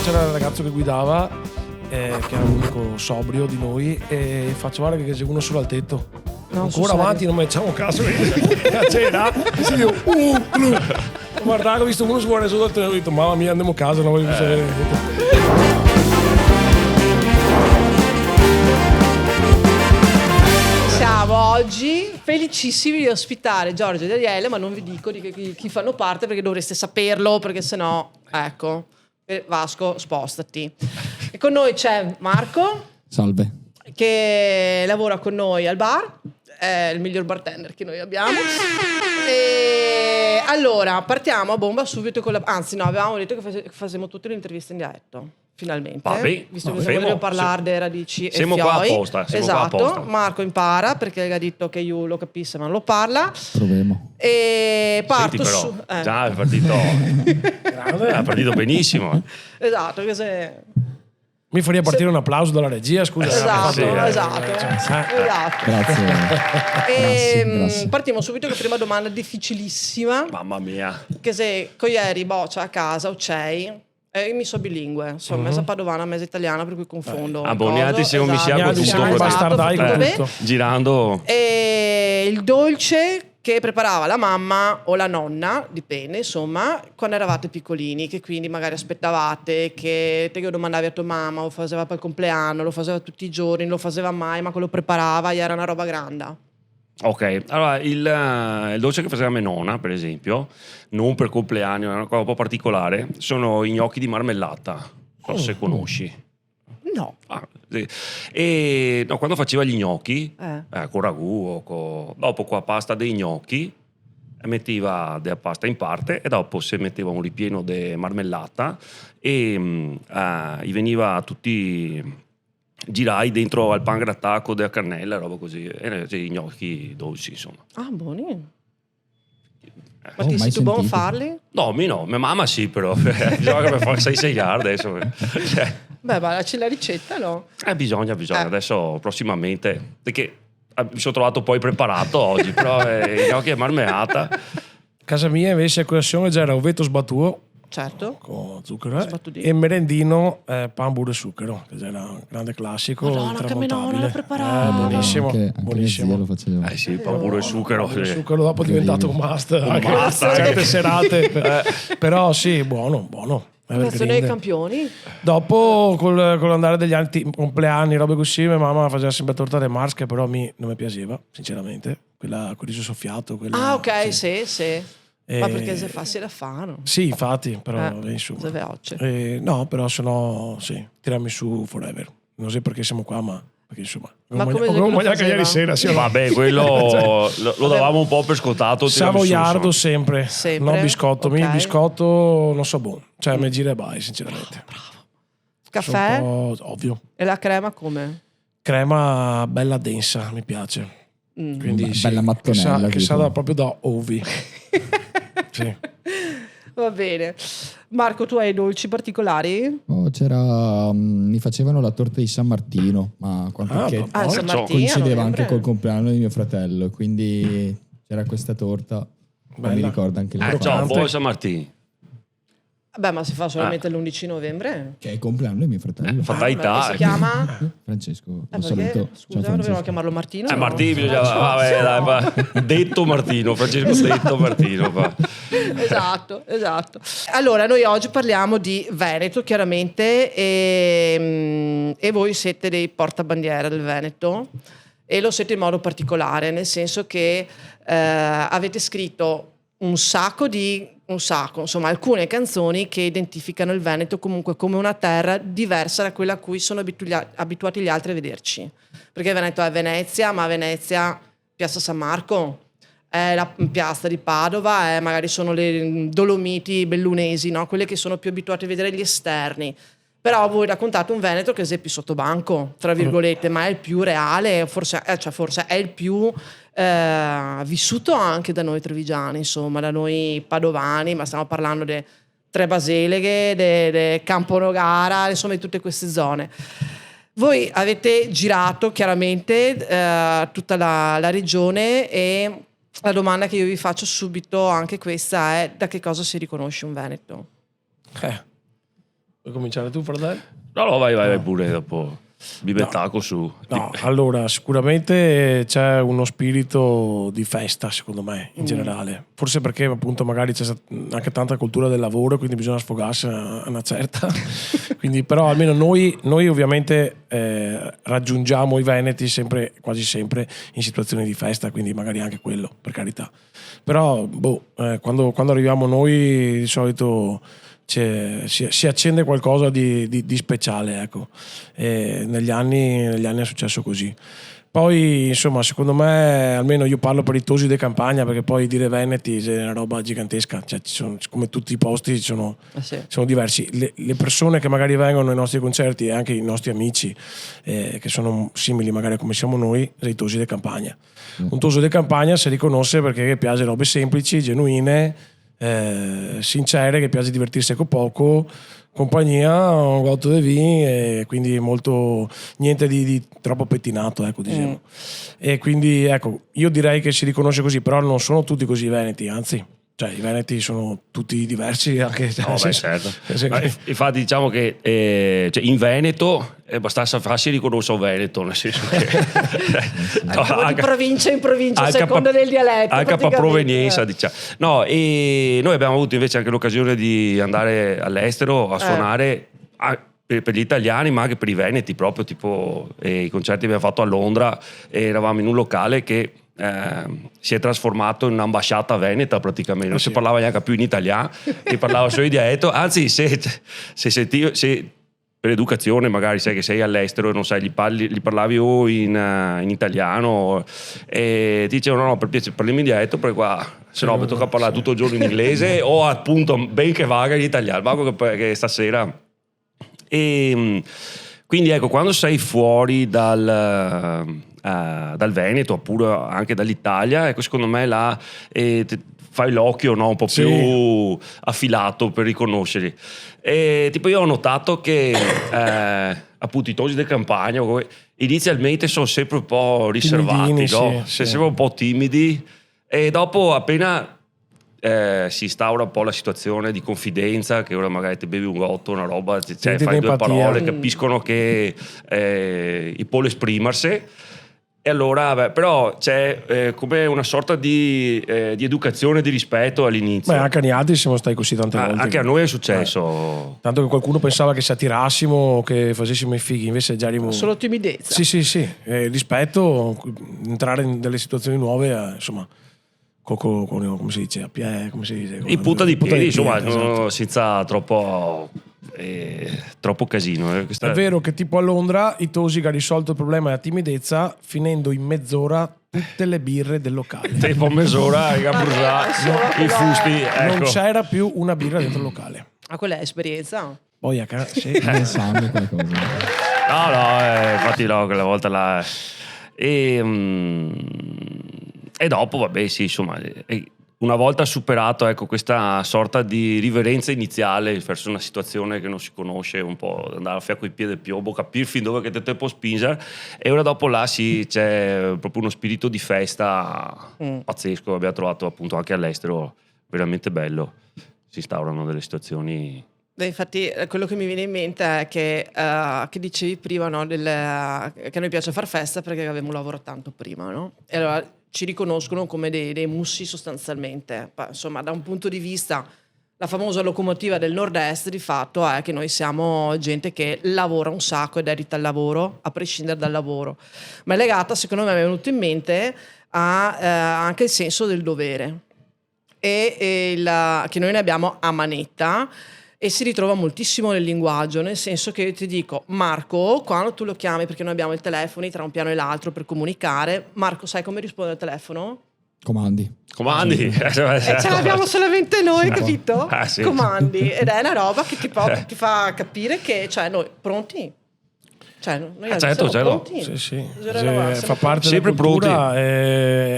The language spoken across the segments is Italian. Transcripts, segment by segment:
c'era il ragazzo che guidava, che era l'unico sobrio di noi, e faccio guarda che c'è uno solo al tetto. No, ancora avanti non facciamo caso a cena e si dice guardate, ho visto uno sguardo sotto al tetto, ho detto mamma mia andiamo a casa, non voglio sapere niente. Siamo oggi felicissimi di ospitare Giorgio e Daniele, ma non vi dico di chi fanno parte perché dovreste saperlo, perché sennò, ecco, Vasco, spostati. E con noi c'è Marco. Salve. Che lavora con noi al bar, è il miglior bartender che noi abbiamo. E allora, partiamo a bomba subito con la... Anzi, no, avevamo detto che facessimo tutte le interviste in dialetto. Finalmente, vabbè, visto che volevo parlare delle radici e siamo fioi. qua apposta. Esatto, qua apposta. Marco impara perché ha detto che io lo capisco ma non lo parla. Proviamo. E parto Senti, però, su... già è partito benissimo. Esatto, che se... Mi faria partire un applauso dalla regia, scusa. Esatto. Grazie. Grazie. Partiamo subito con la prima domanda difficilissima. Mamma mia. Che se coieri boccia a casa o c'hai mi so bilingue, sono mezza padovana, mezza italiana, per cui confondo. Abboniati siamo esatto. mischiati con tutto. Esatto, bastardai con vabbè. tutto. Girando. E il dolce che preparava la mamma o la nonna, dipende, insomma, quando eravate piccolini, che quindi magari aspettavate che te lo domandavi a tua mamma, lo faceva per il compleanno, lo faceva tutti i giorni, non lo faceva mai, ma quello preparava e era una roba grande. Ok, allora il dolce che faceva mia nonna, per esempio, non per compleanno, è una cosa un po' particolare, sono i gnocchi di marmellata, non so se conosci. No. Sì. E no, quando faceva gli gnocchi, con ragù o dopo con la pasta dei gnocchi, metteva della pasta in parte e dopo si metteva un ripieno di marmellata e gli veniva tutti girai dentro al pan grattato della cannella, roba così, e i gnocchi dolci, insomma. Ah, buoni. Ma Oh, ti sei tu buono a sentito. farli? No, mia mamma sì, però bisogna che mi fa 6 yard adesso. Beh, ma c'è la ricetta, no? Bisogna. Adesso prossimamente, perché mi sono trovato poi preparato oggi, però i gnocchi e marmellata. Casa mia invece a colazione c'era ovetto sbattuto Certo. con zucchero Sbattutino. e merendino pan burro e zucchero, che era un grande classico. Madonna, che mia nonna lo intramontabile. preparava. Buonissimo, Anche mia zia buonissimo. lo faceva. Sì, pan burro e zucchero. Il Sì. zucchero dopo è diventato un must anche must, certe serate. Però sì, buono. Sono i campioni. Dopo con l'andare degli anni, compleanni, robe così, mia mamma faceva sempre torta de Mars, che però a me non mi piaceva, sinceramente. Quella con riso soffiato. Quella, Ah, ok, sì. Ma perché se facile da fare? Sì, infatti, però insomma. Se veloce. No, però sennò sì, tiramisù forever. Non so perché siamo qua, ma perché insomma. Ma come abbiamo lo mangiato faceva? ieri sera, sì. Vabbè, quello lo davamo un po' per scontato. Savoiardo sempre, Sempre? no biscotto. Ok. Mi biscotto non so buono, cioè me gira e vai, sinceramente. Caffè? Sono un po' ovvio. E la crema come? Crema bella densa, mi piace. Quindi Bella mattonella, che sa tipo. proprio da ovi. Sì. Va bene. Marco, tu hai dolci particolari? Oh, mi facevano la torta di San Martino, ma che Ah, San Martino, coincideva novembre. anche col compleanno di mio fratello, quindi c'era questa torta. Non mi Bella. ricordo anche Ah, lei. Ciao, buon San Martino. Beh, ma si fa solamente l'11 novembre. Che è il compleanno di mio fratello. Fatalità. Si chiama? Francesco, lo Perché? saluto. Ciao Scusa, dovevamo Francesco. chiamarlo Martino. no? Martino, bisognava, vabbè, dai, va. Detto Martino, Francesco Detto Martino. Va. Esatto. Allora, noi oggi parliamo di Veneto, chiaramente, e voi siete dei portabandiera del Veneto e lo siete in modo particolare, nel senso che avete scritto insomma, alcune canzoni che identificano il Veneto comunque come una terra diversa da quella a cui sono abituati gli altri a vederci. Perché Veneto è Venezia, ma Venezia, Piazza San Marco, è la piazza di Padova, magari sono le Dolomiti bellunesi, no? Quelle che sono più abituati a vedere gli esterni. Però voi raccontate un Veneto che è più sottobanco, tra virgolette, ma è il più reale, forse è il più vissuto anche da noi trevigiani, insomma, da noi padovani, ma stiamo parlando di Tre Baseleghe, di Campo Nogara, insomma di tutte queste zone. Voi avete girato chiaramente tutta la regione e la domanda che io vi faccio subito, anche questa, è: da che cosa si riconosce un Veneto? Vuoi cominciare tu, fratello? No, vai pure dopo. Bibettacco su. No, allora sicuramente c'è uno spirito di festa, secondo me, in generale. Forse perché appunto magari c'è anche tanta cultura del lavoro, quindi bisogna sfogarsi a una certa. Quindi, però almeno noi ovviamente raggiungiamo i veneti sempre, quasi sempre in situazioni di festa, quindi magari anche quello, per carità. Però quando arriviamo noi di solito si accende qualcosa di speciale, ecco. Negli anni è successo così. Poi insomma, secondo me, almeno io parlo per i Tosi de Campagna, perché poi dire Veneti è una roba gigantesca, cioè, come tutti i posti sono diversi. Le persone che magari vengono ai nostri concerti e anche i nostri amici che sono simili magari a come siamo noi, dei Tosi de Campagna. Un Toso de Campagna si riconosce perché piace robe semplici, genuine, sincere, che piace divertirsi con poco, compagnia, un gotto di vino, e quindi molto niente di troppo pettinato, ecco, diciamo. E quindi ecco, io direi che si riconosce così, però non sono tutti così i veneti, anzi, cioè i veneti sono tutti diversi anche, No, beh, certo. Infatti diciamo che cioè in Veneto è abbastanza facile riconoscere un Veneto, nel senso che di provincia in provincia a seconda del dialetto, anche a provenienza, diciamo. No, e noi abbiamo avuto invece anche l'occasione di andare all'estero a suonare per gli italiani, ma anche per i veneti, proprio tipo i concerti che abbiamo fatto a Londra, e eravamo in un locale che si è trasformato in un'ambasciata veneta praticamente, non si parlava neanche più in italiano, si parlava solo in dialetto, anzi se per educazione magari sai che sei all'estero e non sai, gli parlavi o in italiano e ti dicevano no, per piacere parliamo in dialetto perché qua se no mi tocca parlare tutto il giorno in inglese o appunto ben che vaga in italiano, ma che stasera. E quindi ecco, quando sei fuori dal Veneto oppure anche dall'Italia, ecco, secondo me là fai l'occhio, no, un po' più affilato per riconoscerli. E tipo io ho notato che appunto i Tosi di Campagna inizialmente sono sempre un po' riservati, no? Sempre un po' timidi, e dopo appena si instaura un po' la situazione di confidenza, che ora magari ti bevi un gotto, una roba, cioè fai due parole, capiscono che può esprimersi. E allora, però c'è come una sorta di educazione, di rispetto all'inizio. Beh, anche agli altri siamo stati così tante volte. Anche a noi è successo. Tanto che qualcuno pensava che ci attirassimo, che facessimo i fighi, invece già solo timidezza. Sì. Rispetto, entrare in delle situazioni nuove, insomma, come si dice? Come si dice? In punta di piedi, insomma, esatto. senza troppo casino. È vero che tipo a Londra i Tosi ha risolto il problema della timidezza finendo in mezz'ora tutte le birre del locale. Tipo mezz'ora i fusti, ecco. Non c'era più una birra dentro il locale. Quella è esperienza. Poi a casa sangue qualcosa. No, infatti no, quella volta là. E dopo, vabbè, sì, insomma, una volta superato, ecco, questa sorta di riverenza iniziale verso una situazione che non si conosce, un po' andare a fianco i piedi del piombo, capire fin dove che te può spingere, e ora dopo là c'è proprio uno spirito di festa pazzesco, abbiamo trovato appunto anche all'estero, veramente bello, si instaurano delle situazioni. Beh, infatti quello che mi viene in mente è che dicevi prima, no, che a noi piace far festa perché avevamo lavorato tanto prima, no? E allora ci riconoscono come dei mussi sostanzialmente. Insomma, da un punto di vista, la famosa locomotiva del nord-est di fatto è che noi siamo gente che lavora un sacco ed dedita al lavoro, a prescindere dal lavoro. Ma è legata, secondo me, è venuto in mente anche il senso del dovere che noi ne abbiamo a manetta. E si ritrova moltissimo nel linguaggio, nel senso che io ti dico: Marco, quando tu lo chiami, perché noi abbiamo i telefoni tra un piano e l'altro per comunicare, Marco, sai come risponde al telefono? Comandi. E ce l'abbiamo solamente noi, capito? Sì. Comandi. Ed è una roba che ti fa capire che, cioè, noi pronti? Cioè, noi certo. pronti? Sì. Roba, Fa parte sempre della cultura,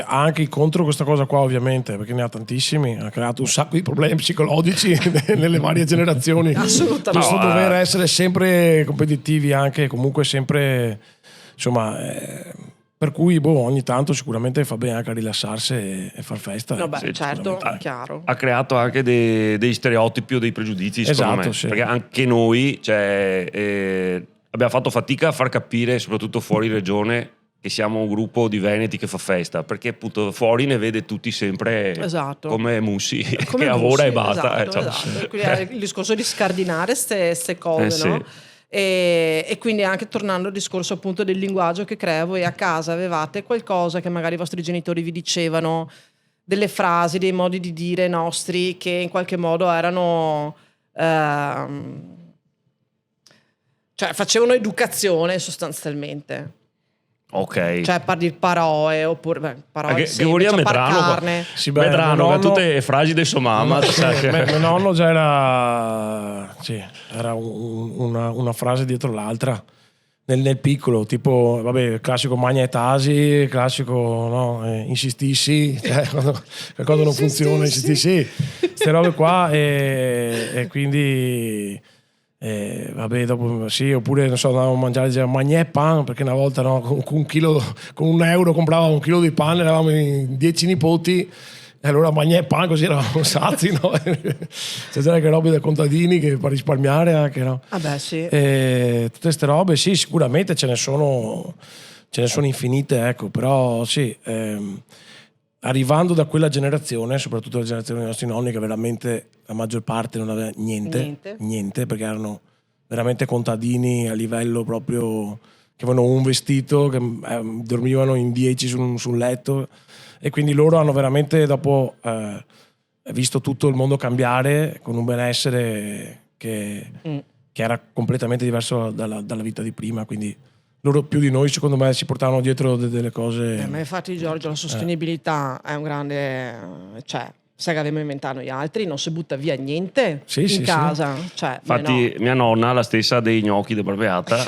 ha anche contro questa cosa qua, ovviamente, perché ne ha tantissimi, ha creato un sacco di problemi psicologici nelle varie generazioni. Assolutamente. Questo dover essere sempre competitivi, anche comunque sempre, insomma, Per cui ogni tanto sicuramente fa bene anche a rilassarsi e far festa. No, beh, Sì, certo, sicuramente. chiaro. Ha creato anche dei stereotipi o dei pregiudizi, secondo Esatto, me. sì. Perché anche noi, abbiamo fatto fatica a far capire, soprattutto fuori regione, che siamo un gruppo di veneti che fa festa, perché appunto fuori ne vede tutti sempre Esatto. come mussi, Come che lavora Mussi, e basta. esatto. Quindi è il discorso di scardinare ste cose, sì. no? E quindi anche tornando al discorso appunto del linguaggio che crea, voi a casa avevate qualcosa che magari i vostri genitori vi dicevano, delle frasi, dei modi di dire nostri che in qualche modo erano cioè facevano educazione sostanzialmente. Ok. Cioè parli parole oppure parole Che vorrei Medrano carne. Sì, beh, Medrano, mio che nonno- tutte le frasi del suo mamma. Mio nonno già era una frase dietro l'altra nel piccolo, tipo vabbè, classico magna e tasi, classico no, insistissi, cioè, quando non funziona insistissi, queste robe qua e quindi vabbè, dopo sì, oppure non so, andavamo a mangiare, diceva magna e pan, perché una volta no, con €1 compravamo un chilo di pane, eravamo in 10 nipoti. E allora magna e pan, così eravamo sazi, no? C'era anche robe dei contadini che per risparmiare anche, no? Vabbè, sì. Tutte queste robe, sì, sicuramente ce ne sono infinite, ecco, però sì, arrivando da quella generazione, soprattutto la generazione dei nostri nonni, che veramente la maggior parte non aveva niente, perché erano veramente contadini a livello proprio che avevano un vestito, che dormivano in 10 sul letto, e quindi loro hanno veramente dopo visto tutto il mondo cambiare con un benessere che era completamente diverso dalla vita di prima, quindi loro più di noi secondo me si portavano dietro delle cose. Ma infatti Giorgio, la sostenibilità è un grande, cioè sai che abbiamo inventato noi altri, non si butta via niente in casa. Cioè, Infatti mia nonna, la stessa dei gnocchi di Barbeata,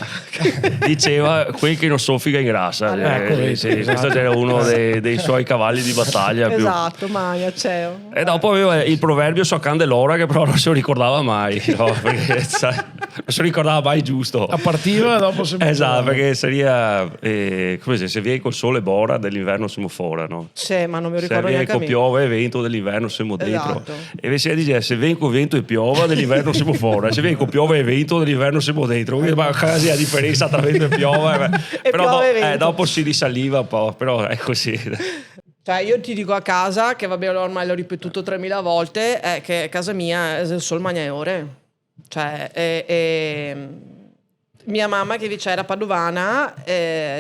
diceva quel che non soffica ingrassa. Ecco, Sì, esatto. questo era uno dei suoi cavalli di battaglia. Esatto, Maia, c'è. E dopo aveva il proverbio so candelora, che però non se lo ricordava mai, no? Perché sai, non se lo ricordava mai giusto. A partiva dopo si Esatto, perché sarebbe come se viene col sole bora, dell'inverno siamo fuori, no? Sì, ma non mi Se ricordo viene neanche a con me. piove e vento, dell'inverno siamo dentro. Esatto. E invece dice se viene con vento e piova, dell'inverno siamo fuori. Se viene con piove e vento, dell'inverno siamo dentro. Quindi ma quasi la differenza tra vento e piova. E Però piove e vento. dopo si risaliva un po', però è così. Cioè io ti dico a casa, che vabbè ormai l'ho ripetuto 3000 volte, è che a casa mia è il sol magna e ore. Cioè mia mamma che invece era padovana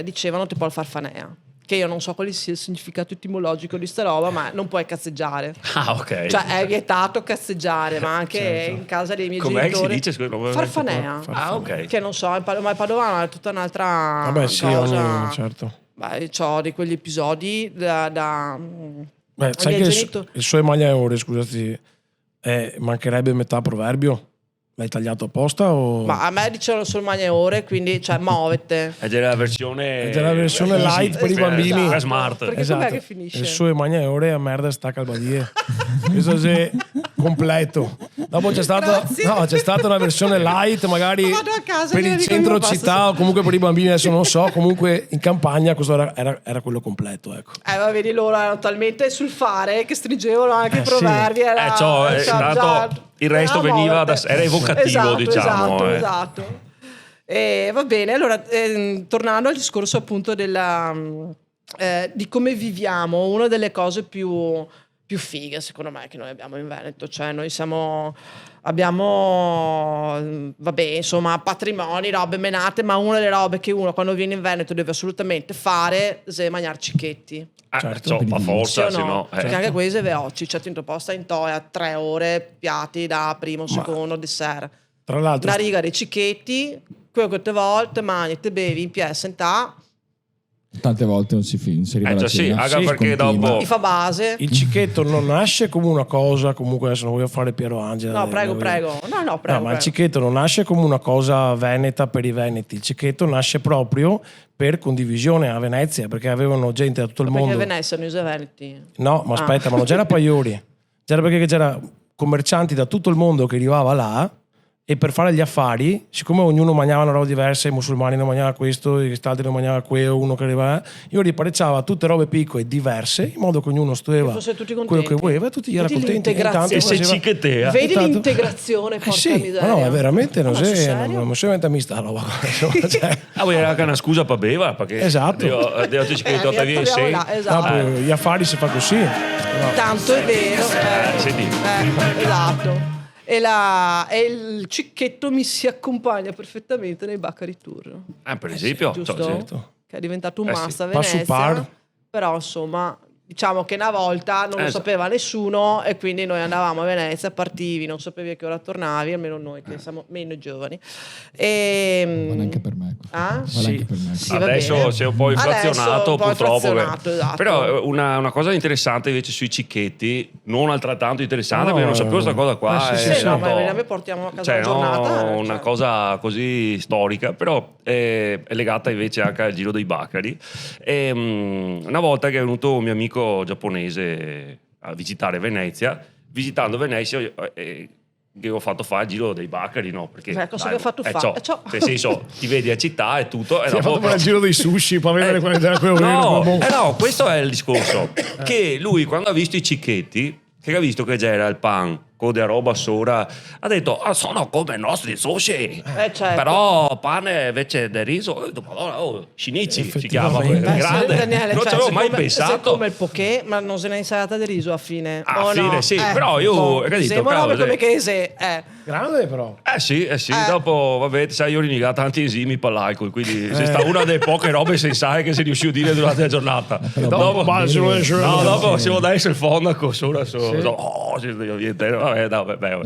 dicevano ti può farfanea. Che io non so quale sia il significato etimologico di sta roba, ma non puoi cazzeggiare. Ah, ok. Cioè è vietato cazzeggiare, ma anche Certo. in casa dei miei Com'è che si genitori. dice? Scusa, non avevo Farfanea. Ah, ok. Che non so, ma il padovano è tutta un'altra Vabbè, sì, cosa. certo. Beh, c'ho di quegli episodi da Beh, sai miei che genitori. il suo maglia e ore, scusati, mancherebbe metà proverbio? L'hai tagliato apposta o? Ma a me dicevano solo magna e ore, quindi cioè muovete. È già la versione È già la versione easy, light per i quella- bambini. quella smart. Perché Esatto. com'è che finisce? Il suo maglia e ore a merda stacca il badie. Questo è completo. Dopo c'è stata una versione light, magari Vado a casa per e il dico, centro io basta. città o comunque per i bambini, adesso non so, comunque in campagna questo era quello completo, ecco. Ma vedi, loro erano talmente sul fare che stringevano anche i sì. proverbi. Tanto il resto veniva era evocativo, esatto, diciamo. Esatto. Va bene, allora tornando al discorso appunto di come viviamo, una delle cose più fighe secondo me che noi abbiamo in Veneto, cioè noi abbiamo vabbè insomma patrimoni, robe menate, ma una delle robe che uno quando viene in Veneto deve assolutamente fare è mangiare cicchetti. Certo. A forza, Sì o se no. Perché anche quei veloci, cioè ti posta in toia 3 ore, piatti da primo, secondo, dessert. Tra l'altro Una riga dei cicchetti, quello che te volte mangi, te bevi in piè sentà, Tante volte non si arriva alla Già sì, cena. anche Sì, perché continua. dopo ti fa base. il cicchetto non nasce come una cosa, comunque adesso non voglio fare Piero Angela. No, prego. No, prego. No, ma il cicchetto non nasce come una cosa veneta per i veneti, il cicchetto nasce proprio per condivisione a Venezia, perché avevano gente da tutto il Perché mondo. Venezia non usa Veneti. No, ma aspetta, ma non c'era Paiori, c'era perché c'era commercianti da tutto il mondo che arrivava là E per fare gli affari, siccome ognuno mangiava una roba diversa, i musulmani non mangiavano questo, gli altri non mangiavano quello, uno che arrivava, io riparecciava tutte robe piccole diverse, in modo che ognuno studiava fosse tutti quello contenti. che voleva, tutti era Vedi contenti. l'integrazione. E se cicchetea. Vedi Tanto- l'integrazione, porca sì, miseria. ma no, veramente non Ma sul si serio? non si inventa mai sta roba qua, insomma, cioè. Ah, era anche una scusa per beva, perché Esatto. Dio ti scritto a via troviamo là, No, esatto. poi gli affari si fa così. No. Tanto è vero. senti. Esatto. E il cicchetto mi si accompagna perfettamente nei Baccari Tour. Per esempio, giusto? certo. Che è diventato un sì. must a Passo Venezia. par. Però insomma, diciamo che una volta non lo Esatto. sapeva nessuno e quindi noi andavamo a Venezia, partivi, non sapevi a che ora tornavi, almeno noi che siamo meno giovani. Vale anche per me. Ah? Vale anche per me. Sì, va adesso bene. si è un po' inflazionato, Adesso un po' purtroppo. inflazionato, esatto. Però una cosa interessante invece sui cicchetti, non altrettanto interessante, No, perché non sapevo questa cosa qua. sì, è sì, no, un ma po'- noi portiamo a casa cioè, la giornata. no, una cioè. cosa così storica, però è legata invece anche al Giro dei Baccari. Una volta che è venuto un mio amico giapponese a visitare Venezia, visitando Venezia che ho fatto fare il Giro dei Baccari, no? Perché, Cosa che ho fatto fare? nel senso, ti vedi a città e tutto, e Ti ha dopo fatto fare il giro dei sushi per vedere quello era quello no, vero. no, questo è il discorso. Che lui, quando ha visto i cicchetti, che ha visto che c'era il pan con della roba sopra, ha detto: sono come i nostri sushi. Certo. Però pane invece del riso, ho detto, Madonna, Shinichi si chiama, Effettivamente. grande. Daniele, Non cioè, ci avevo mai se pensato. come il poké, ma non se n'è insalata di riso a fine. A O fine, no? sì, però io, capito, Sembra cavolo, come sì. che se Grande però. Sì, dopo, vabbè, sai, io ho rinigato tanti ensimi per l'alcol, quindi è stata una delle poche robe sensate che si riuscì a dire durante la giornata. Dopo dopo siamo da essere il fonaco, vabbè.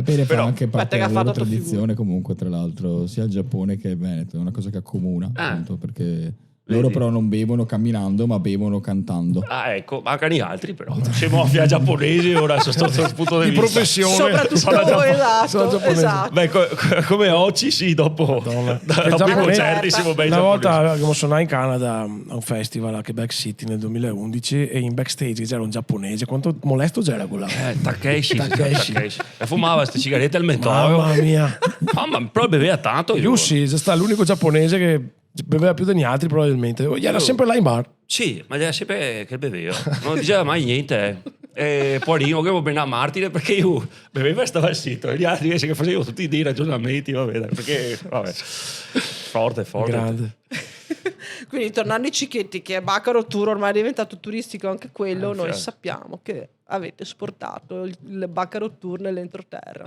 Bene, fa Però, anche parte che ha della loro fatto tua tradizione comunque, tra l'altro, sia il Giappone che il Veneto, è una cosa che accomuna, appunto, perché loro Vedi? però non bevono camminando, ma bevono cantando. ecco, mancano gli altri però. Siamo mafia giapponesi ora sotto il punto di Di vista. professione. soprattutto Sono voi, esatto, giapponese. esatto. Beh, come oggi sì, dopo Madonna. dopo i giapponese- concerti siamo bei Una giapponesi. volta abbiamo suonato in Canada a un festival a Quebec City nel 2011 e in backstage c'era un giapponese. Quanto molesto c'era quella? Takeshi. Takeshi. E fumava queste sigarette al mentolo. Mamma mia. Ma però beveva tanto. Yussi è stato l'unico giapponese che beveva più degli altri probabilmente. Era sempre là in bar. Sì, ma era sempre che beveva. Non diceva mai niente. E poi io che avevo ben a Martire perché io beveva e stava zitto e gli altri invece che facevano tutti dei ragionamenti, vabbè, perché vabbè. Forte. Grande. Quindi tornando ai cicchetti, che è Baccaro Tour, ormai è diventato turistico anche quello, noi certo. sappiamo che avete esportato il Baccaro Tour nell'entroterra.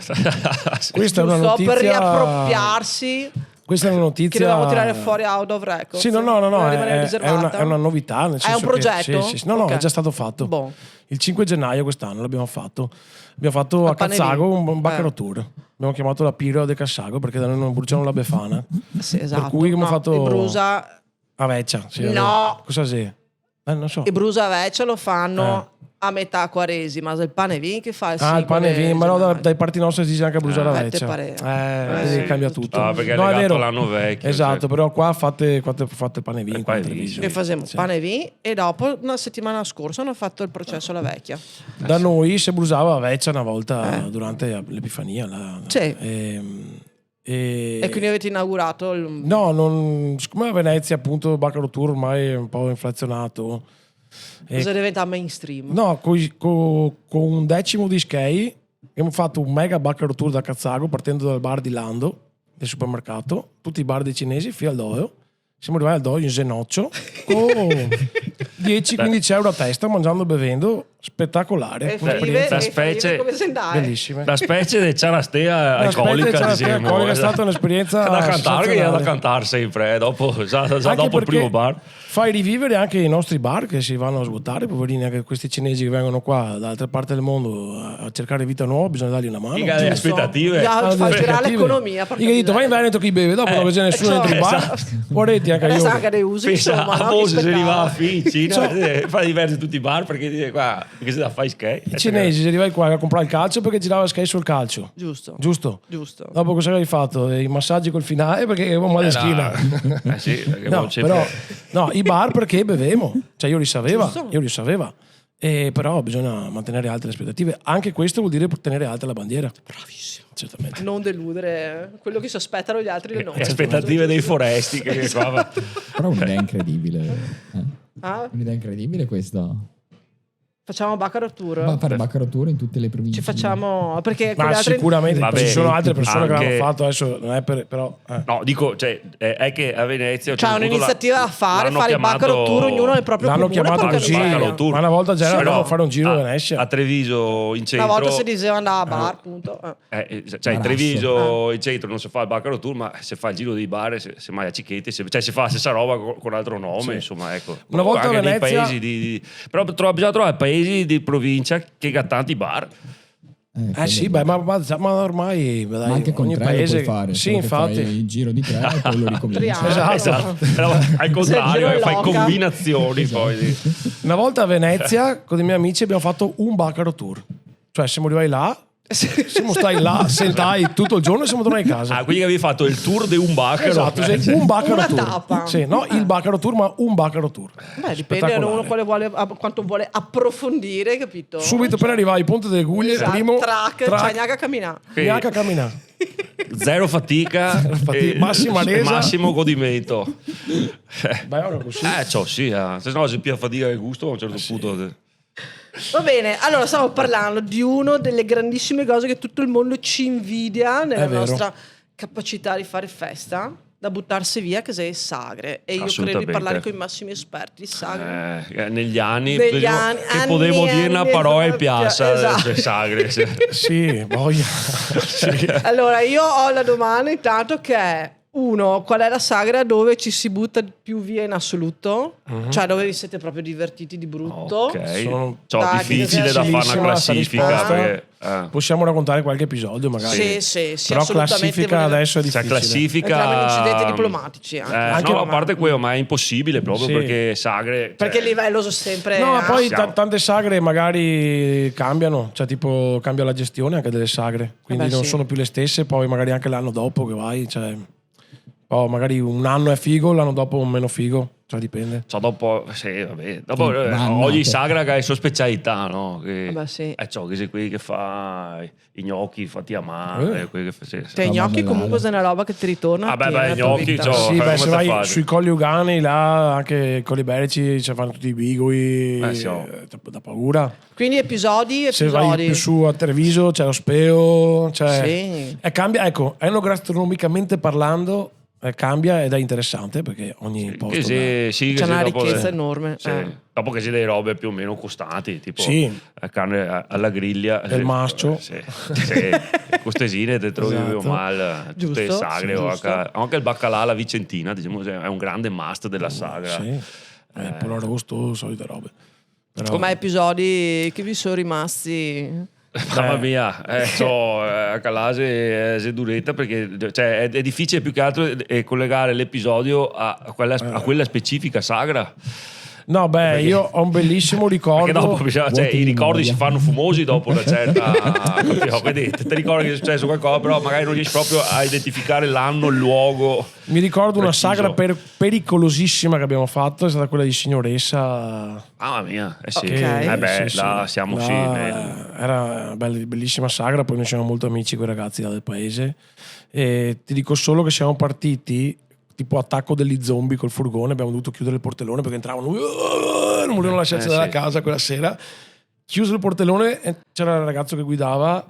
Questa è una Giusto notizia per riappropriarsi, Questa è una che notizia. dobbiamo tirare fuori out of record. Sì, no, Deve rimanere è riservata. una novità. Nel È un senso che- progetto? sì. No, Ok. è già stato fatto. Boh. Il 5 gennaio quest'anno l'abbiamo fatto. Abbiamo fatto A a Cazzago Panevin. un Baccaro Tour. Abbiamo chiamato la Piro de Cassago perché da noi non bruciano la Befana. Sì, esatto. cui abbiamo No, fatto- i Brusa, A Veccia. Sì, No. allora. Cosa sei? Non so. i Brusa Veccia lo fanno a metà Quaresima, il Panevin che fa il Il pane e vino, ma no, dai parti nostri si dice anche a bruciare la te Veccia. pare. Vedi, sì, cambia tutto. tutto. Ah, perché è No, legato vero. all'anno vecchio. Esatto, sì. però qua fate il pane e vino. Il pane e vino. Che facciamo Sì. Panevin e dopo una settimana scorsa hanno fatto il processo alla vecchia. Da noi si brusava a Veccia una volta durante l'Epifania. Sì. E quindi avete inaugurato il... no, siccome a Venezia appunto Baccaro Tour ormai è un po' inflazionato. cosa diventa mainstream. No, con un decimo di skate abbiamo fatto un mega Baccaro Tour da Cazzago partendo dal bar di Lando, del supermercato, tutti i bar dei cinesi, fino al Doio. Siamo arrivati al Doio in Zenoccio con 10-15 euro a testa, mangiando e bevendo, spettacolare. E Un'esperienza la frive specie- come se andai. bellissima. La specie di ciarastea Una alcolica, specie di diciamo. alcolica è stata un'esperienza da cantare, che era da sensazionale. cantare sempre, dopo, già Anche dopo il perché primo bar. Fai rivivere anche i nostri bar che si vanno a svuotare, poverini, anche questi cinesi che vengono qua da altre parti del mondo a cercare vita nuova, bisogna dargli una mano. Mica le aspettative. Ya, Ah, fa delle girare aspettative. l'economia. Io dico, vai in Veneto chi beve, dopo non c'è nessuno dentro i bar. Guardate anche Adesso io. anche dei usi, Pensa insomma, a no? voi se Che si arriva a spettacolo. Ficina, fa diversi tutti i bar perché dice qua che si da fai skate. I cinesi si arrivai qua a comprare il calcio perché girava skate sul calcio. Giusto. Giusto? Giusto. Dopo cosa avevi fatto? I massaggi col finale perché avevo male schiena. Sì, perché No, sempre- però no, i bar perché bevevo. Cioè io li sapeva. E però bisogna mantenere alte le aspettative. Anche questo vuol dire tenere alta la bandiera. Bravissimo. Certamente. Non deludere quello che si aspettano gli altri. Le aspettative dei foresti. Che qua Però un'idea incredibile. Ah, Un'idea incredibile questa. facciamo Baccarat Tour. Ma fare Baccarat Tour in tutte le province. Ci facciamo perché con Ma le altre sicuramente Vabbè, ci sono altre persone che anche- l'hanno fatto adesso, non è però No, dico, cioè, è che a Venezia c'è un'iniziativa da fare il chiamato Baccarat Tour ognuno nel proprio l'hanno comune. chiamato perché così, non è- Baccarat Tour. ma una volta già Sì, eravamo no, a fare un giro a Venezia. a Treviso in centro. Una volta si diceva andare a bar, appunto. Cioè, in Marasso. Treviso in centro non si fa il Baccarat Tour, ma si fa il giro dei bar, se mai a Cicchetti, cioè si fa la stessa roba con altro nome, Sì. insomma, ecco. Una volta anche a nei Venezia- paesi però bisogna trovare paesi di provincia che ha tanti bar. Sì, beh, ma ormai dai, Ma anche con ogni tre paese lo puoi fare. sì, solo che infatti. fai il giro di 3 e poi lo ricominci. Triangolo. Esatto. Però, al contrario, giro fai loca. combinazioni poi. Una volta a Venezia con i miei amici abbiamo fatto un Baccarat Tour. Cioè siamo arrivati là, siamo stati là, sentai tutto il giorno e siamo tornati a casa. Ah, quindi avevi fatto il tour di un Baccarat. Esatto, sì, un Baccarat Una Tour. tappa. Sì, no, il Baccarat Tour, ma un Baccarat Tour. Beh, dipende da uno Spettacolare. quanto vuole approfondire, capito? Subito per arrivare ai Ponte delle Guglie, Esatto, primo track, cioè neanche a camminare. neanche a camminare. Zero fatica, e massima resa. massimo godimento. Beh, ora così. Sì, se no si più fatica che gusto a un certo punto. Va bene, allora stiamo parlando di una delle grandissime cose che tutto il mondo ci invidia nella È vero. nostra capacità di fare festa, da buttarsi via, che è sagre. E io credo di Assolutamente. parlare con i massimi esperti di sagre. Negli anni, Negli anni, che potevo dire una parola e piazza esatto. sagre. Sì, boia. Sì. Allora, io ho la domanda intanto che è: uno, qual è la sagra dove ci si butta più via in assoluto? Cioè dove vi siete proprio divertiti di brutto? Ok, Sono- Dai, difficile da fare una difficilissima sta classifica. risposta. Perché, Possiamo raccontare qualche episodio magari. Sì, Però assolutamente. classifica voglio- adesso è cioè, difficile. classifica. Entriamo in incidenti diplomatici anche. Anche- No, a parte quello, ma è impossibile proprio Sì. perché sagre. Perché il livello sono sempre... No, ma poi siamo- tante sagre magari cambiano, cioè tipo cambia la gestione anche delle sagre, quindi Vabbè, non sì. sono più le stesse, poi magari anche l'anno dopo che vai, cioè poi magari un anno è figo, l'anno dopo meno figo, cioè dipende. Cioè, dopo, sì, vabbè. Dopo Bannate. ogni sagra che ha le sue specialità, no? Che, Vabbè, sì. ciò che sei qui che fa i gnocchi fatti a mano. Quelli che fa, sì, sì. Cioè, i gnocchi bellare. comunque sono una roba che ti ritorna. Vabbè, nella tua gnocchi, vita. cioè, Sì, fai beh, come se te vai fai. sui colli ugani là, anche con i iberici, ci fanno tutti i bigoi, Sì. da paura. Quindi episodi. Se vai più su a Treviso c'è lo Speo, cioè Sì. cambia, ecco, enogastronomicamente parlando cambia ed è interessante perché ogni posto Che sì, C'è che una dopo ricchezza le- enorme. sì. Dopo che c'è delle robe più o meno costanti, tipo Sì. carne alla griglia, Del mascio. sì. Costesine te trovi Esatto. mal, tutte le Giusto, sagre, sì, o giusto. anche il baccalà alla vicentina, diciamo, è un grande must della sagra. sì, il pollo arrosto, solite robe. Però, Come episodi che vi sono rimasti. Mamma mia, a Calase è duretta perché cioè, è difficile più che altro collegare l'episodio a quella specifica sagra. no, beh, io ho un bellissimo ricordo. Perché dopo Vuoti i di ricordi memoria. si fanno fumosi dopo una certa. Capito? Quindi ti ricordi che è successo qualcosa, però magari non riesci proprio a identificare l'anno, il luogo. Mi ricordo una preciso. sagra pericolosissima che abbiamo fatto, è stata quella di signoressa. Mamma mia, sì. Ok. Beh, Sì, là sì. siamo Là, sì. Era una bellissima sagra, poi noi siamo molto amici con i ragazzi là del paese. E ti dico solo che siamo partiti tipo attacco degli zombie col furgone, abbiamo dovuto chiudere il portellone perché entravano, non volevano lasciarci dalla sì. casa quella sera. Chiuso il portellone e c'era il ragazzo che guidava,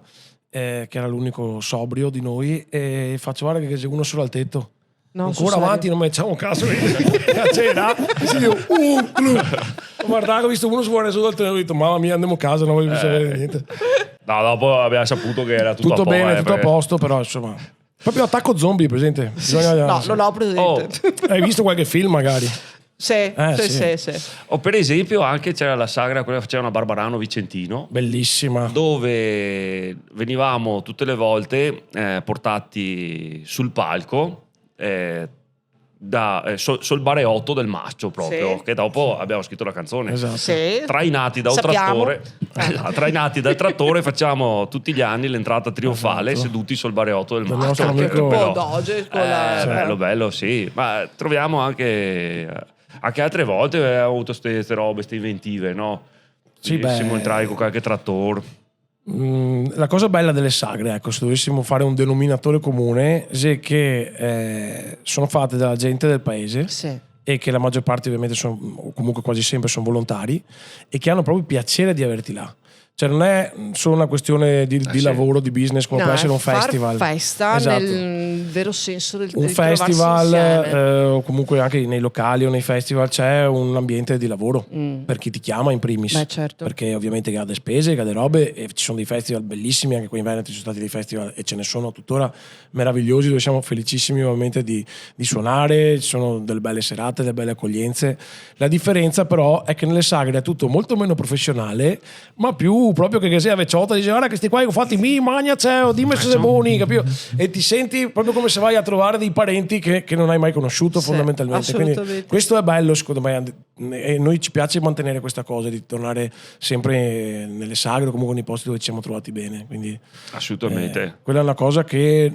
che era l'unico sobrio di noi, e faccio guarda che c'è uno solo al tetto. No, sul Ancora serio? avanti non mettiamo un caso a cena e si dice ho guardato, ho visto uno svuotare sotto al tetto e ho detto mamma mia andiamo a casa, non voglio più sapere niente. No, dopo abbiamo saputo che era tutto, Tutto a po', bene, tutto a perché- posto, però insomma proprio attacco zombie, presente? Bisogna- No, non ho presente. Oh. Hai visto qualche film magari? Sì, sì. sì. O per esempio anche c'era la sagra, quella che facevano a Barbarano Vicentino, Bellissima. dove venivamo tutte le volte portati sul palco sul bareotto del Mascio proprio, Sì. che dopo abbiamo scritto la canzone. Esatto. Sì. Trainati da un Sappiamo. trattore, esatto, trainati dal trattore, facciamo tutti gli anni l'entrata trionfale Esatto. seduti sul bareotto del Del Mascio. nostro Che amico- bello. Un po' Doge con la- Bello, sì. Ma troviamo anche altre volte abbiamo avuto queste robe, queste inventive, no? Sì, Possiamo entrare con qualche trattore. La cosa bella delle sagre, ecco, se dovessimo fare un denominatore comune, è che sono fatte dalla gente del paese Sì. e che la maggior parte ovviamente sono, o comunque quasi sempre sono volontari, e che hanno proprio piacere di averti là. Cioè non è solo una questione di sì. lavoro, di business, come No, può essere un far festival. festa Esatto. nel vero senso del Un del trovarsi festival, insieme. o comunque anche nei locali o nei festival, c'è un ambiente di lavoro per chi ti chiama in primis. Beh, certo. Perché ovviamente che ha delle spese, che ha delle robe, e ci sono dei festival bellissimi, anche qui in Veneto ci sono stati dei festival e ce ne sono tuttora meravigliosi, dove siamo felicissimi ovviamente di suonare, ci sono delle belle serate, delle belle accoglienze. La differenza però è che nelle sagre è tutto molto meno professionale, ma più proprio che sia vecchiota, dice guarda questi qua che ho fatti mi magna c'è, dimmi se sei buoni, capito? E ti senti proprio come se vai a trovare dei parenti che non hai mai conosciuto, Sì, fondamentalmente. Quindi assolutamente. questo è bello secondo me, e noi ci piace mantenere questa cosa di tornare sempre nelle sagre o comunque nei posti dove ci siamo trovati bene. Quindi Assolutamente. quella è una cosa che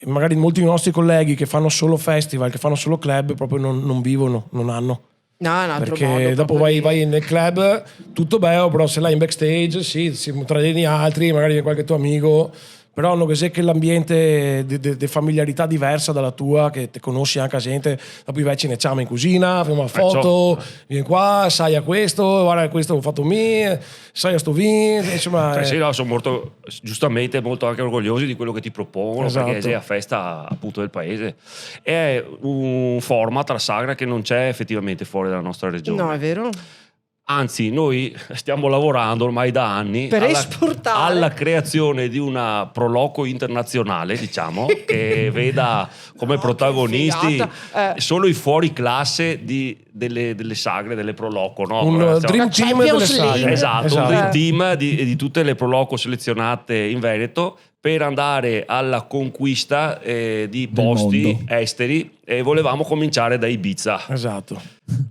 magari molti nostri colleghi che fanno solo festival, che fanno solo club, proprio non vivono, non hanno. No, è un altro Perché modo, dopo proprio vai nel club, tutto bello, però se là in backstage, sì, si trattieni altri, magari qualche tuo amico, però non cos'è che l'ambiente di familiarità diversa dalla tua, che te conosci anche a gente, dopo i vecchi ne ciamo in cucina, facciamo una foto, vieni qua, sai a questo, guarda questo ho fatto me, sai a sto vino, insomma... Sì, no, sono molto, giustamente molto anche orgogliosi di quello che ti propongono, Esatto. perché sei a festa appunto del paese. È un format, la sagra, che non c'è effettivamente fuori dalla nostra regione. No, è vero. Anzi, noi stiamo lavorando ormai da anni Per esportare. alla creazione di una proloco internazionale, diciamo, che veda come No, protagonisti che figata. solo i fuori classe delle sagre, delle proloco, no? Un dream team Champions delle sagre. League. Esatto, un dream team di tutte le proloco selezionate in Veneto per andare alla conquista di posti mondo. esteri, e volevamo cominciare da Ibiza. Esatto.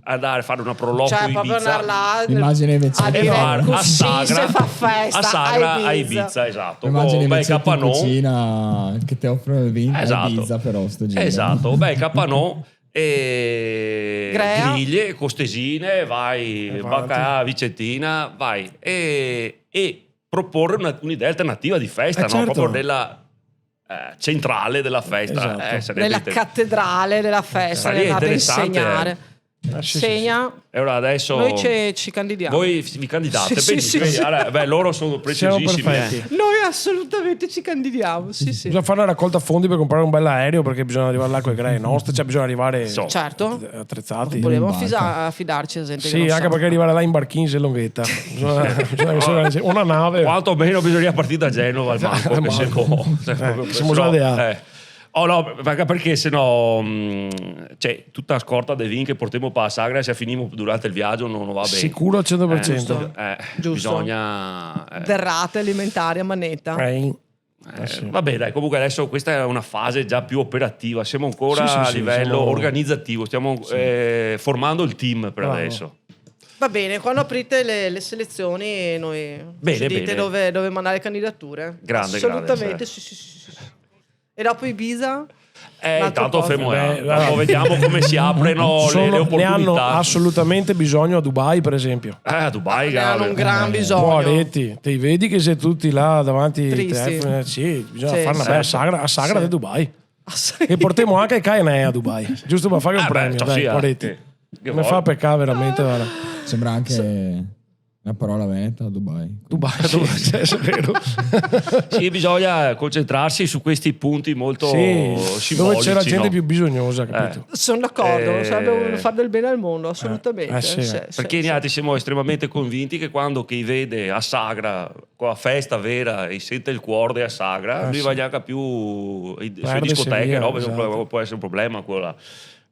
Andare a fare una proloco Cioè, proprio Ibiza. andare là Immagine invece a di dire fare a così Sagra, si fa festa a Sagra a a Ibiza. Ibiza, esatto. Immagine Con bei invece in capanò. cucina che ti offrono il vino a Esatto. Ibiza, però sto giro. Esatto, bei capanò e Grea. griglie, costesine, vai, Avanti. baccà, vicentina, vai. E proporre un'idea alternativa di festa, no? Certo. Proprio della centrale della festa. Esatto. Sarebbe Nella inter- cattedrale della festa, Sarebbe andate a interessante, insegnare. Sì, Segna, E ora adesso noi ci candidiamo. voi vi candidate, Sì, benissimo. sì, sì. Allora, beh, loro sono Siamo preziosissimi. perfetti. Noi assolutamente ci candidiamo, sì, sì. Bisogna fare una raccolta fondi per comprare un bel aereo, perché bisogna arrivare là con le greie nostre, cioè bisogna arrivare So. Certo. attrezzati. Volevo in barca. affidarci a gente che Sì, non anche sa. perché arrivare là in barchini se longhetta. Bisogna una nave. Quanto meno bisogna partire da Genova al manco, che se no, siamo già dea. Oh no, perché se no cioè, tutta la scorta dei vini che portiamo per la sagra, se finimo durante il viaggio non va bene. Sicuro al 100%. Giusto. Bisogna Derrate alimentari a manetta. Sì. vabbè, dai, comunque adesso questa è una fase già più operativa, siamo ancora Sì, a sì, livello siamo- organizzativo, stiamo formando il team per Bravo. adesso. Va bene, quando aprite le selezioni noi Bene, ci dite bene. dove mandare le candidature. Grande, assolutamente, grande, sì. E dopo Ibiza? Intanto fermo Beh, dopo vediamo come si aprono le Ne hanno opportunità. assolutamente bisogno a Dubai, per esempio. A Dubai, Ne hanno un gran bisogno. Guardetti, ti vedi che sei tutti là davanti ai Tristi. telefoni? Sì, bisogna Sì, fare una sì. bella sagra, a sagra Sì. di Dubai. Ah, sì. E portiamo anche il KNE a Dubai, giusto per fare un premio. beh, Dai, sì, Guardetti. che Mi vuoi. fa peccare veramente. Guarda. Sembra anche una parola veneta, Dubai. Dubai, cioè, è vero. Sì, bisogna concentrarsi su questi punti molto Sì, simbolici, dove c'è la gente no? più bisognosa, capito? Sono d'accordo, sarebbe fare del bene al mondo, assolutamente. sì. Perché in altri siamo estremamente convinti che quando chi vede a Sagra, con la festa vera, e sente il cuore a Sagra, lui sì. va neanche più in sue Perdersi discoteche, via, no? Perché esatto. può essere un problema quello là,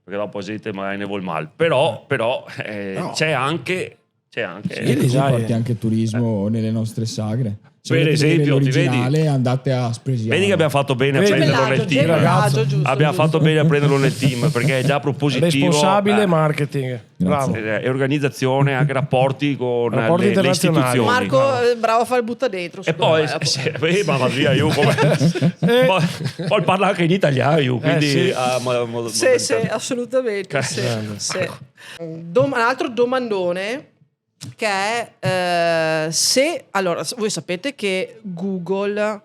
perché dopo la gente magari ne vuol male. Però No. c'è anche Sì, E così sai. porti anche turismo nelle nostre sagre. Se Per volete vedere esempio, ti vedi? l'originale, andate a Spresiano. vedi che abbiamo fatto bene a Vedi? prenderlo nel Gemellaggio, team. gemellaggio, giusto, Abbiamo giusto. fatto bene a prenderlo nel team perché è già propositivo. Responsabile marketing. Bravo. E organizzazione, anche rapporti con Rapporti le internazionali. istituzioni. Marco è bravo a fare il butta dentro. E poi, ma va via io come... poi parla anche in italiano io, quindi... sì. Sì, assolutamente. Sì, sì. Un altro domandone che è allora, voi sapete che Google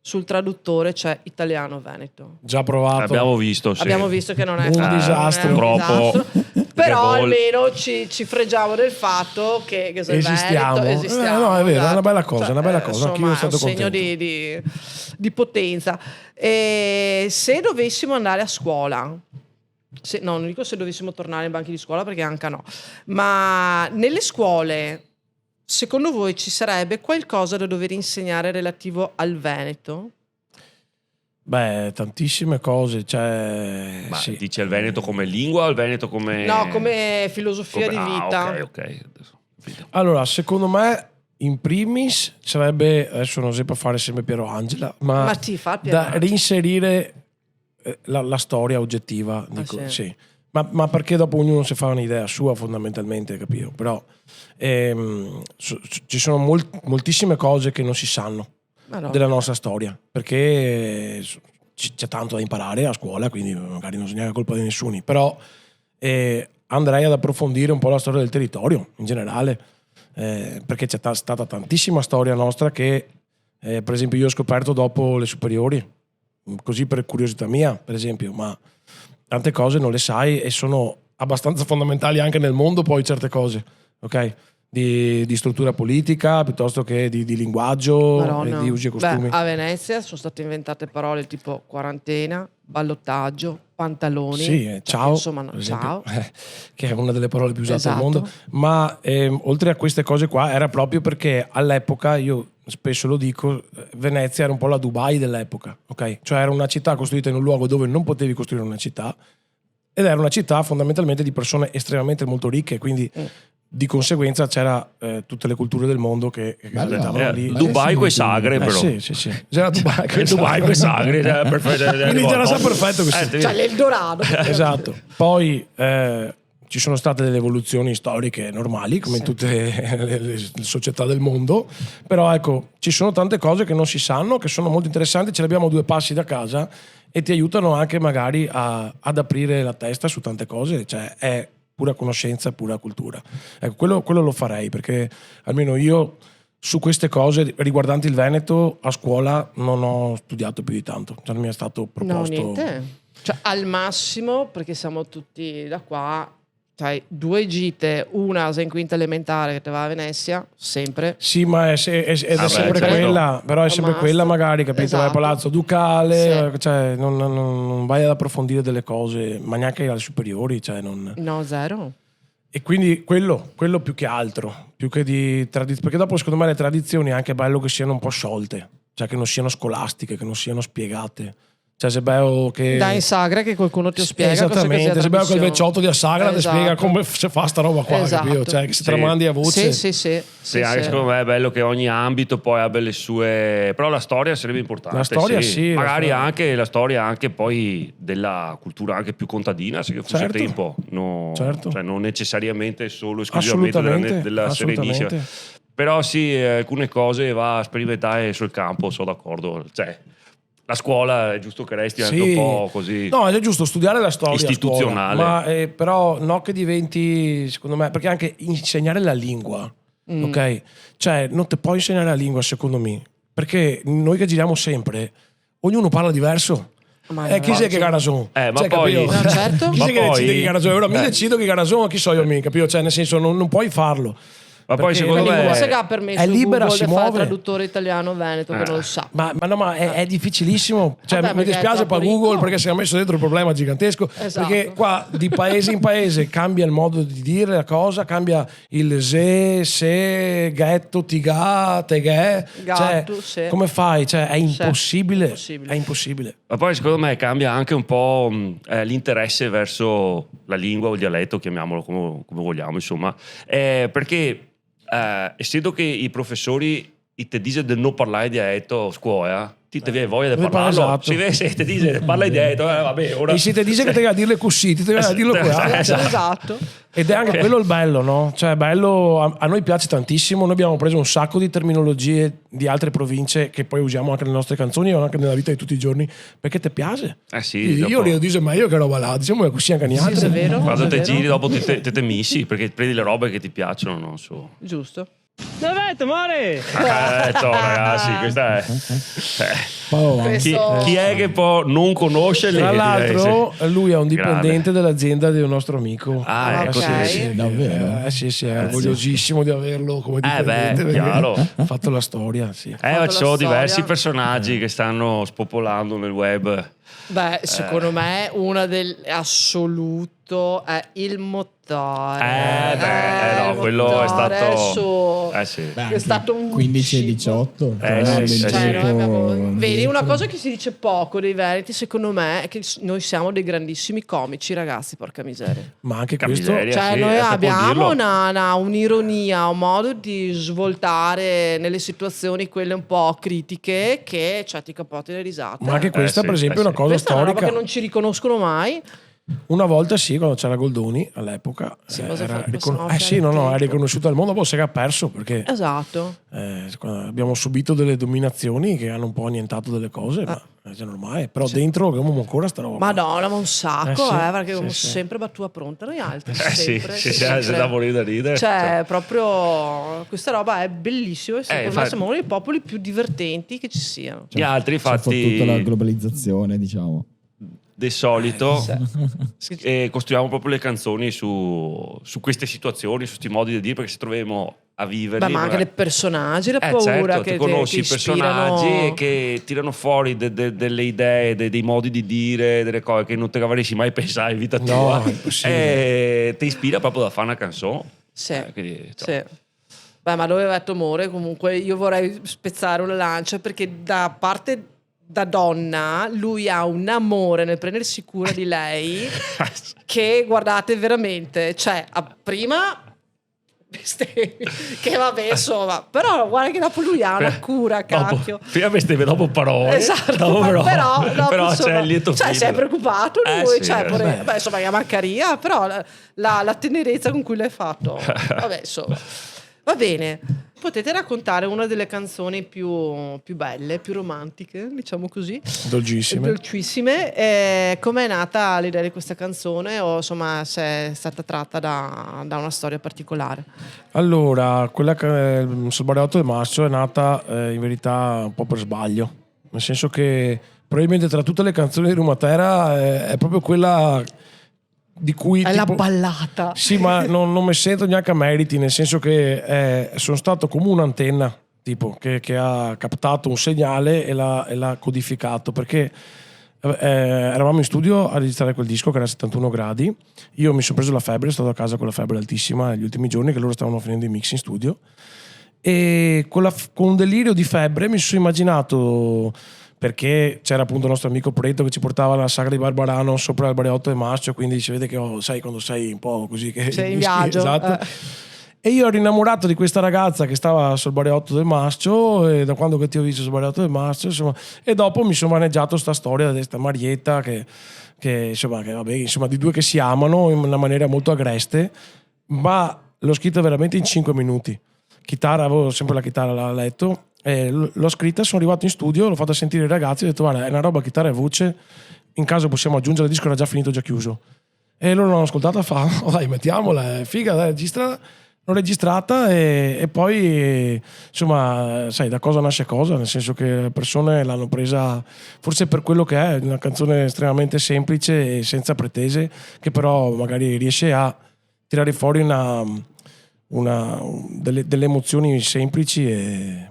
sul traduttore c'è italiano-veneto. Già provato. Abbiamo visto, sì. Abbiamo visto che non è Un disastro. Troppo. Però Che almeno ci fregiamo del fatto che Esistiamo. Veneto, esistiamo. No, è vero, esatto. è una bella cosa, è una bella cosa. Anch'io Insomma, sono stato è un segno contento. di potenza. E se dovessimo andare a scuola, non dico se dovessimo tornare ai banchi di scuola, perché anche no, ma nelle scuole, secondo voi ci sarebbe qualcosa da dover insegnare relativo al Veneto? Beh, tantissime cose, cioè... Ma sì. dice il Veneto come lingua o il Veneto come... No, come filosofia di vita. Ok. Adesso, capito. Allora, secondo me, in primis, sarebbe, adesso non so per fare sempre Piero Angela, ma ti fa Piero da Angela. reinserire la storia oggettiva, dico, sì. sì. Ma perché dopo ognuno si fa un'idea sua fondamentalmente, capito? Però ci sono moltissime cose che non si sanno della nostra storia, perché c'è tanto da imparare a scuola, quindi magari non c'è colpa di nessuno, però andrei ad approfondire un po' la storia del territorio in generale, perché c'è stata tantissima storia nostra che per esempio io ho scoperto dopo le superiori, così per curiosità mia per esempio, ma tante cose non le sai e sono abbastanza fondamentali anche nel mondo poi certe cose, ok? Di struttura politica piuttosto che di linguaggio e di usi e costumi. A Venezia sono state inventate parole tipo quarantena, ballottaggio, pantaloni. Sì, ciao, insomma, per esempio, ciao. che è una delle parole più usate Esatto. al mondo. Ma oltre a queste cose qua era proprio perché all'epoca, io spesso lo dico, Venezia era un po' la Dubai dell'epoca, ok? Cioè era una città costruita in un luogo dove non potevi costruire una città ed era una città fondamentalmente di persone estremamente molto ricche, quindi di conseguenza c'era tutte le culture del mondo che abitavano lì. Dubai coi sagre, però. Sì. C'era Dubai coi sagre. Quindi era già perfetto così. Cioè l'Eldorado. Esatto. Poi ci sono state delle evoluzioni storiche normali, come in tutte le società del mondo, però ecco, ci sono tante cose che non si sanno, che sono molto interessanti, ce le abbiamo a 2 passi da casa e ti aiutano anche magari ad aprire la testa su tante cose, cioè è pura conoscenza, pura cultura. Ecco, quello lo farei, perché almeno io su queste cose riguardanti il Veneto a scuola non ho studiato più di tanto, cioè non mi è stato proposto. No, niente. Cioè, al massimo, perché siamo tutti da qua, cioè 2 gite, una sei in quinta elementare che te va a Venezia, sempre. Sì, ma è sempre certo. quella, però è sempre Master. quella magari, capito? Esatto. Vai a Palazzo Ducale, Sì. cioè non vai ad approfondire delle cose, ma neanche alle superiori, cioè non... No, zero. E quindi quello più che altro, più che di tradizioni, perché dopo secondo me le tradizioni è anche bello che siano un po' sciolte, cioè che non siano scolastiche, che non siano spiegate. Cioè se bello che... Dai in sagra che qualcuno ti spiega. Esattamente, se bello che il vecchiotto di Assagra ti Esatto. spiega come si fa sta roba qua, Esatto. capito? Cioè che si tramandi a voce. Sì, anche secondo me è bello che ogni ambito poi abbia le sue... Però la storia sarebbe importante. La storia sì. Magari la storia. anche la storia anche poi della cultura anche più contadina, se fosse Certo. tempo. No, Certo. Cioè non necessariamente solo esclusivamente della Serenissima. Però sì, alcune cose va a sperimentare sul campo, sono d'accordo. Cioè, la scuola è giusto che resti anche un po' così. No, è giusto studiare la storia istituzionale. a scuola, ma però no che diventi, secondo me, perché anche insegnare la lingua, ok? Cioè non ti puoi insegnare la lingua, secondo me, perché noi che giriamo sempre, ognuno parla diverso. Chi sei che ha ragione? Ma cioè, poi capito? certo. Chi sei che decide che ha ragione? Ora mi decido che ha ragione, chi so io, capito? Cioè nel senso non puoi farlo. Ma poi secondo me come se ha permesso è libera, Google si di fare muove. traduttore italiano-veneto che non lo sa. Ma è difficilissimo. Cioè, Vabbè, mi dispiace per Google ricco. perché si è messo dentro un problema gigantesco. Esatto. Perché qua di paese in paese cambia il modo di dire la cosa, cambia il se, ghetto, tigà, tegè. Gatto, Cioè, sì. come fai? Cioè, è impossibile. impossibile. È impossibile. Ma poi secondo me cambia anche un po' l'interesse verso la lingua o il dialetto, chiamiamolo come vogliamo, insomma. Perché essendo che i professori ti dicono di non parlare dialetto a scuola, ti viene voglia di Esatto. parlarlo. Se te dice, parla dietro, vabbè, ora... E se ti dice che te va a dirle così, ti va a dirlo qua. Esatto. Ed è anche quello il bello, no? Cioè, bello, a noi piace tantissimo. Noi abbiamo preso un sacco di terminologie di altre province che poi usiamo anche nelle nostre canzoni o anche nella vita di tutti i giorni, perché ti piace. Sì, Io le dico, ma io che roba là, diciamo che così anche agli altri. Sì, è vero. Quando è te vero. giri dopo te missi, perché prendi le robe che ti piacciono, non so. Giusto. Dov'è, amore? Ragazzi, questa è... Questo- Chi è che può non conosce le Tra l'altro, lui è un dipendente Grande. dell'azienda di un nostro amico. Ah, ecco, ok. sì. Davvero? Sì, è orgogliosissimo di averlo come dipendente. beh, perché chiaro. Ha fatto la storia, sì. la Ci sono storia. diversi personaggi che stanno spopolando nel web. Beh, secondo me una del assoluto è il motore. No, il quello motore è stato... suo- sì. Beh, È anche stato un 15 e cibo. 18. Sì, sì, Cioè, noi abbiamo- vedi, dietro. una cosa che si dice poco dei Veneti, secondo me, è che noi siamo dei grandissimi comici, ragazzi, porca miseria. Ma anche Che questo... miseria. Cioè, sì, noi se può abbiamo dirlo. un'ironia, un modo di svoltare nelle situazioni quelle un po' critiche che cioè, ti capotti le risate. Ma anche questa, sì, per esempio, è una sì. cosa Questa è una roba storica. che non ci riconoscono mai. Una volta sì, quando c'era Goldoni all'epoca, Sì, cosa era possiamo è fare? riconosciuto al mondo, poi si era perso perché Esatto. abbiamo subito delle dominazioni che hanno un po' annientato delle cose, ma è normale. Però dentro abbiamo ancora sta roba. Madonna, ma un sacco, sì, perché sì, abbiamo sì. sempre battuta pronta noi altri. Sì, sempre, sì, sempre. c'è da morire da ridere. Cioè, proprio questa roba è bellissima e secondo me infatti- siamo uno dei popoli più divertenti che ci siano. Gli altri, C'è tutta la infatti, globalizzazione, diciamo. di solito costruiamo proprio le canzoni su queste situazioni, su questi modi di dire, perché se troviamo a viverli... Beh, ma anche vabbè. dei personaggi, la paura Certo, che ti conosci che i personaggi ispirano- che tirano fuori delle idee, dei modi di dire, delle cose che non te avresti mai pensato in vita No, tua. è impossibile. E ti ispira proprio da fare una canzone. Sì, Quindi, cioè, sì. Beh, ma dove va amore? Comunque io vorrei spezzare una lancia perché da parte da donna lui ha un amore nel prendersi cura di lei che guardate veramente, cioè prima che vabbè insomma, però guarda che dopo lui ha una cura, cacchio. Prima bestemmia, dopo parole. Esatto, dopo però però insomma, c'è il lieto cioè, fine. si è preoccupato lui, Sì, cioè, beh. beh, insomma, chiama Maria, però la tenerezza con cui l'hai fatto, vabbè, insomma, va bene. Potete raccontare una delle canzoni più belle, più romantiche, diciamo così, dolcissime. Com'è nata l'idea di questa canzone o insomma se è stata tratta da una storia particolare? Allora, quella che sul Bareotto del Masso è nata in verità un po' per sbaglio, nel senso che probabilmente tra tutte le canzoni di Rumatera è proprio quella di cui È tipo, la ballata. sì, ma non mi sento neanche a meriti, nel senso che sono stato come un'antenna tipo che ha captato un segnale e l'ha codificato, perché eravamo in studio a registrare quel disco che era 71 gradi. Io mi sono preso la febbre, sono stato a casa con la febbre altissima negli ultimi giorni che loro stavano finendo i mix in studio, e con un delirio di febbre mi sono immaginato, perché c'era appunto il nostro amico Preto che ci portava la sagra di Barbarano sopra il Bareotto del Masso, quindi si vede che sai quando sei un po' così che Sei in mischi, viaggio, esatto. E io ero innamorato di questa ragazza che stava sul Bareotto del Masso, e da quando che ti ho visto sul Bareotto del Masso, insomma, e dopo mi sono maneggiato sta storia di questa Marietta che insomma, che vabbè, insomma, di due che si amano in una maniera molto agreste, ma l'ho scritta veramente in 5 minuti. Chitarra, avevo sempre la chitarra a letto, l'ho scritta, sono arrivato in studio, l'ho fatta sentire ai ragazzi, ho detto guarda, è una roba chitarra e voce, in caso possiamo aggiungere, il disco era già finito, già chiuso, e loro l'hanno ascoltata, oh, dai, mettiamola, è figa, dai, l'ho registrata e poi insomma, sai, da cosa nasce cosa, nel senso che le persone l'hanno presa forse per quello che è, una canzone estremamente semplice e senza pretese, che però magari riesce a tirare fuori delle emozioni semplici e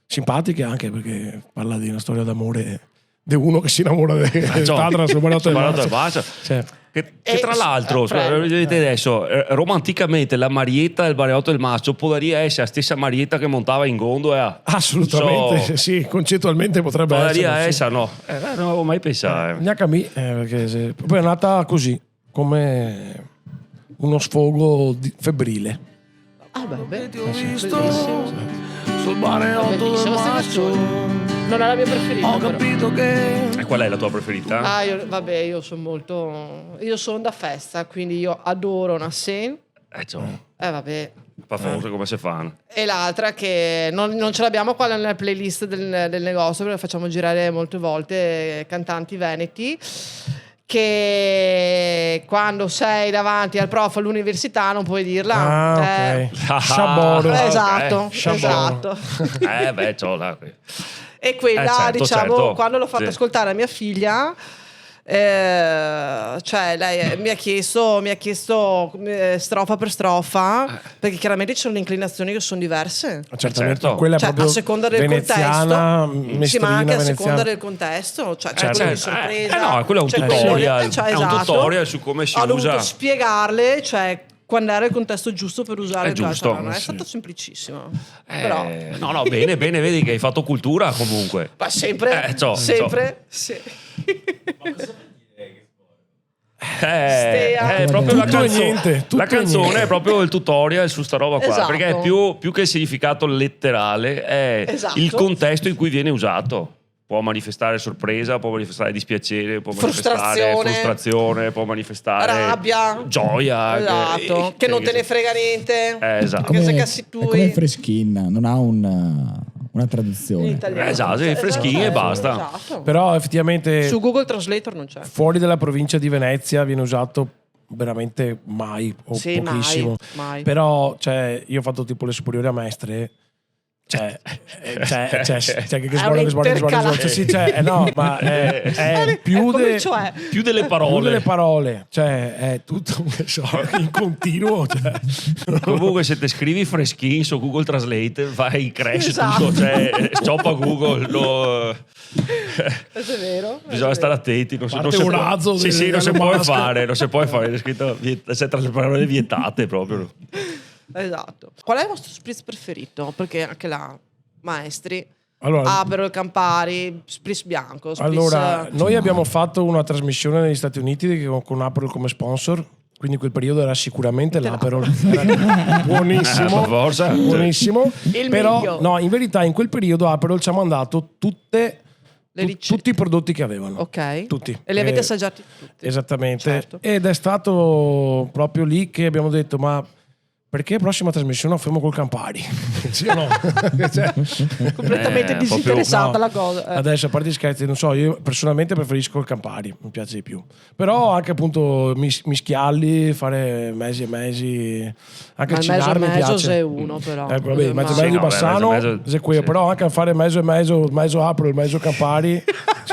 simpatiche, anche perché parla di una storia d'amore di uno che si innamora di Tadra sul Bareotto del Masso. Cioè, che tra l'altro, vedete adesso, romanticamente la Marietta del Bareotto del Masso potrebbe essere la stessa Marietta che montava in gondola. assolutamente, sì, concettualmente potrebbe Potrebbe essere. essere, no. Non avevo mai pensato. Neanche a me, perché poi è nata così, come uno sfogo febbrile. Ah beh, Sì. bellissimo. Sul Bareotto del Bellissima questa Masso canzone. Non è la mia preferita. Ho però. capito che... E qual è la tua preferita? Io sono molto... Io sono da festa, quindi io adoro una scene. Vabbè. Per forza come si fanno. E l'altra che non ce l'abbiamo qua nella playlist del negozio, perché facciamo girare molte volte cantanti veneti, che quando sei davanti al prof all'università non puoi dirla. Ok. Sciaboro. Esatto, Ok. esatto. E quella, certo, diciamo, certo. quando l'ho fatto Sì. ascoltare a mia figlia, cioè lei mi ha chiesto strofa per strofa, perché chiaramente ci sono le inclinazioni che sono diverse. Certamente, Certo. quella è Cioè, proprio a seconda del veneziana, contesto, sì, ma anche a seconda veneziana. del contesto, cioè c'è certo. quello di sorpresa. No, quello è un c'è tutorial, quello- è un esatto. tutorial su come si Ho usa. dovuto spiegarle, cioè quando era il contesto giusto per usare È il giusto, non è sì. stato semplicissimo. Però No, bene, vedi che hai fatto cultura comunque. ma sempre, sempre. Sì. È proprio la Tutto e canzone. niente, tutto La e canzone niente. è proprio il tutorial su sta roba qua. Esatto. Perché è più che il significato letterale, è Esatto. il contesto in cui viene usato. Può manifestare sorpresa, può manifestare dispiacere, può manifestare frustrazione, può manifestare rabbia, gioia. esatto, che non te ne frega niente. Esatto. Che se cassi tu è come Freschin, non ha una traduzione. in italiano. Esatto, i freschini e basta. Esatto. Però effettivamente Su Google Translator non c'è. fuori dalla provincia di Venezia viene usato veramente mai o Sì, pochissimo. mai. Però cioè, io ho fatto tipo le superiori a Mestre. Che un'intercalare. sì, no, ma è più, come cioè? Più delle più parole. delle parole, cioè è tutto in continuo. Cioè. Comunque se te scrivi freschini su Google Translate vai crash Esatto. tutto, cioè stoppa Google. Questo è vero. Bisogna stare attenti, non Parte si un può- razzo sì, di non si Elon può Musk. fare, non si può fare, è scritto c'è tra le parole vietate proprio. Esatto. Qual è il vostro spritz preferito? Perché anche là, maestri, Allora, Aperol, Campari, spritz bianco. Spritz, allora, noi abbiamo fatto una trasmissione negli Stati Uniti con Aperol come sponsor. Quindi quel periodo era sicuramente l'Aperol. Era buonissimo. Forza. Buonissimo. Il Però, meglio. no, in verità, in quel periodo Aperol ci ha mandato tutte. Le ricette. Tutti i prodotti che avevano. Ok. Tutti. E li avete assaggiati tutti? Esattamente. Certo. Ed è stato proprio lì che abbiamo detto, ma perché prossima trasmissione la fermo col Campari? Sì o no? Cioè, Completamente proprio- disinteressata no. la cosa. Adesso, a parte gli scherzi, non so, io personalmente preferisco il Campari, mi piace di più. Però anche appunto mischiarli, fare mesi e mesi, anche Ma il mezzo Cinar mi mezzo piace. è uno però. Vabbè, mezzo Ma- mezzo di no, Bassano, mezzo e mezzo, se qui, sì. però anche a fare mezzo e mezzo Aperol, mezzo Campari.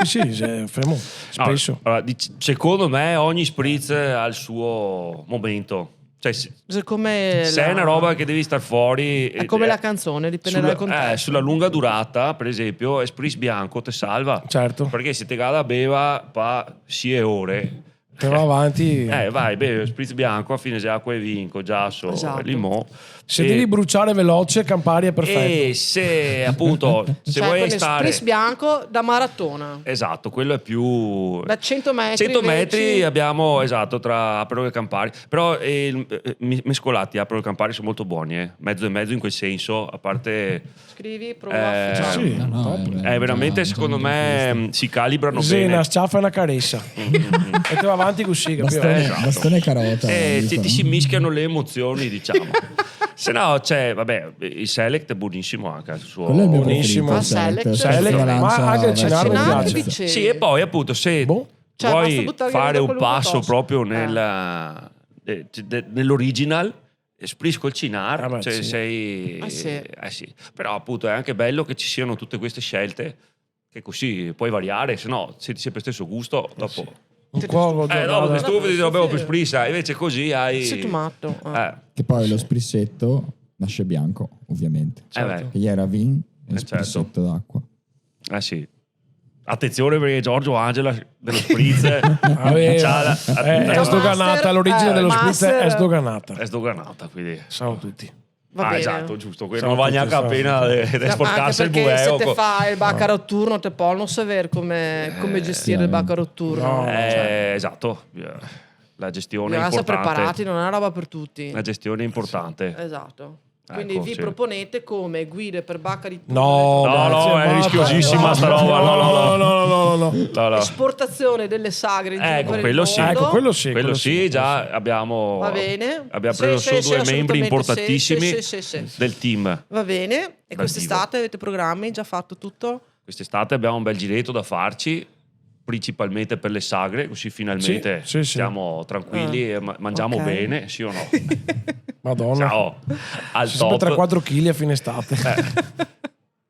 sì, fermo, No, spesso. allora, secondo me ogni spritz ha il suo momento. Cioè, Come se è una roba che devi star fuori è come la canzone, dipende dal contesto. sulla lunga durata, per esempio, spritz bianco te salva. Certo. Perché se te gada beva pa 6 ore. Però avanti. Vai, spritz bianco, a fine se acqua e vinco, giasso, Esatto. limone. Se devi bruciare veloce, Campari è perfetto. E se appunto se Cioè, vuoi con stare spritz bianco da maratona. esatto, quello è più Da 100 metri. 100 metri invece- abbiamo esatto tra Aperol e Campari, però mescolati Aperol e Campari sono molto buoni, mezzo e mezzo in quel senso, a parte Scrivi, prova. facciamo. Sì, No, top. è veramente secondo me si calibrano Sì, una bene. sciaffa e una caressa. E te va avanti così, capito? Bastone e carota. Ti si mischiano le emozioni, diciamo. Se no, c'è, vabbè, il Select è buonissimo anche il suo. Quello è il mio Buonissimo. preferito, il Select, Select, ma anche il Cinar mi Cinar piace. dice- Sì, e poi appunto se Boh. Cioè, basta vuoi buttare fare via un quello che passo posso. proprio nell'original, esprisco il Cinar, Ah, beh, cioè sì. sei Sì. sì. Però appunto è anche bello che ci siano tutte queste scelte che così puoi variare, se no senti sempre lo stesso gusto dopo. Un po' Dopo che stufi ti bevo sì. per sprissa, invece così hai Sei tu matto. Che poi lo sprissetto nasce bianco, ovviamente. beh. Che gli era vin e lo certo. sprissetto d'acqua. Sì. Attenzione perché Giorgio Angela dello spritz c'ha è sdoganata, Master, l'origine dello spritz Master. è sdoganata. è sdoganata, quindi Sanno tutti. Va bene. esatto, giusto, Siamo non va tutti, neanche la siamo pena tutti. di Ma sporcarsi il anche perché se bueo. te fa il baccaro turno te può non sapere come gestire il baccaro turno. No. Esatto, la gestione è Bisogna essere importante. preparati, non è una roba per tutti. La gestione è importante. Esatto. Quindi Ecco, vi sì. proponete come guide per Bacca di No, No, è basta. rischiosissima sta roba. No. esportazione delle sagre in giro Ecco, per il quello sì. mondo. Ecco, quello sì. Quello sì, già abbiamo, Va bene. abbiamo Sì, preso sì, su due sì, membri assolutamente, importantissimi sì. del team. Va bene. E Dal quest'estate avete programmi? Già fatto tutto? Quest'estate abbiamo un bel giretto da farci, principalmente per le sagre, così finalmente Sì. siamo tranquilli e mangiamo ok. bene, sì o no? Madonna. Ciao, al Sempre top. 3-4 kg a fine estate.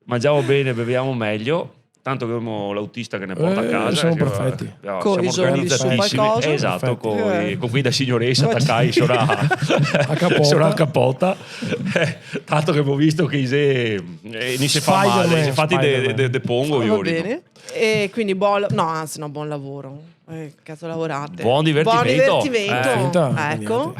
Mangiamo bene, beviamo meglio. Tanto che abbiamo l'autista che ne porta a casa. siamo sì, perfetti. siamo Con i soldi su organizzatissimi. qualcosa. Esatto, Perfetti. con cui da signoressa attaccai cappota. sulla cappota. Tanto che abbiamo visto che non si fa male, Spider-Man, si fatti Spider-Man. de pongo Va io. bene. E quindi buon lavoro. Cazzo lavorate. Buon divertimento. Finta, Ecco.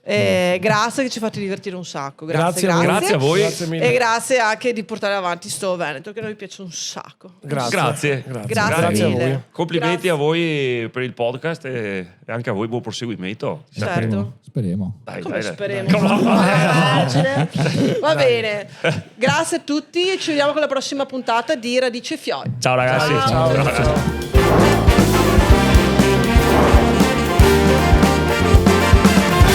Grazie che ci fate divertire un sacco. Grazie a voi. Grazie mille. E grazie anche di portare avanti sto Veneto che a noi piace un sacco. Grazie. Grazie a mille. voi. Complimenti Grazie. a voi per il podcast e anche a voi buon proseguimento. Certo. Speriamo. Dai, Come dai. speriamo. Va bene. Grazie a tutti e ci vediamo con la prossima puntata di Radice e Fiori. Ciao ragazzi. Ciao.